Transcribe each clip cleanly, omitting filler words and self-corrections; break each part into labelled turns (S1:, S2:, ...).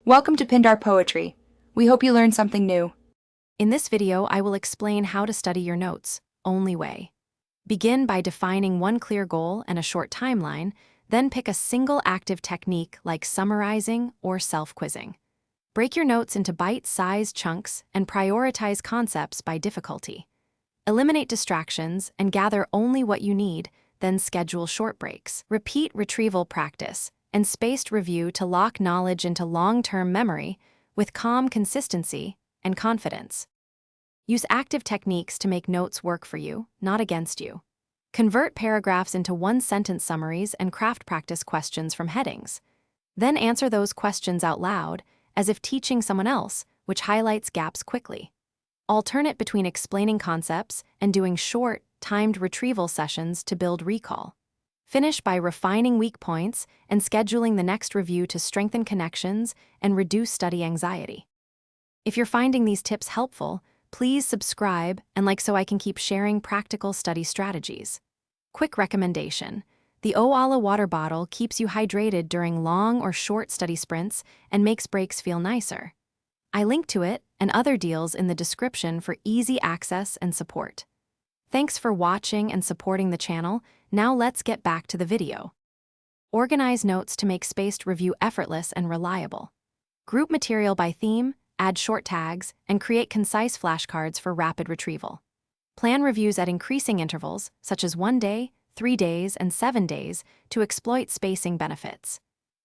S1: Welcome to Pindar Poetry. We hope you learned something new.
S2: In this video, I will explain how to study your notes, only way. Begin by defining one clear goal and a short timeline, then pick a single active technique like summarizing or self-quizzing. Break your notes into bite-sized chunks and prioritize concepts by difficulty. Eliminate distractions and gather only what you need, then schedule short breaks. Repeat retrieval practice and spaced review to lock knowledge into long-term memory with calm consistency and confidence. Use active techniques to make notes work for you, not against you. Convert paragraphs into one-sentence summaries and craft practice questions from headings. Then answer those questions out loud, as if teaching someone else, which highlights gaps quickly. Alternate between explaining concepts and doing short, timed retrieval sessions to build recall. Finish by refining weak points and scheduling the next review to strengthen connections and reduce study anxiety. If you're finding these tips helpful, please subscribe and like so I can keep sharing practical study strategies. Quick recommendation: the Oala water bottle keeps you hydrated during long or short study sprints and makes breaks feel nicer. I link to it and other deals in the description for easy access and support. Thanks for watching and supporting the channel. Now let's get back to the video. Organize notes to make spaced review effortless and reliable. Group material by theme, add short tags, and create concise flashcards for rapid retrieval. Plan reviews at increasing intervals, such as 1 day, 3 days, and 7 days, to exploit spacing benefits.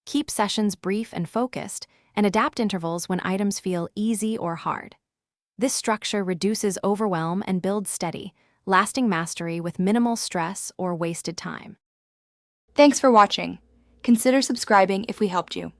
S2: Keep sessions brief and focused, and adapt intervals when items feel easy or hard. This structure reduces overwhelm and builds steady, lasting mastery with minimal stress or wasted time.
S1: Thanks for watching. Consider subscribing if we helped you.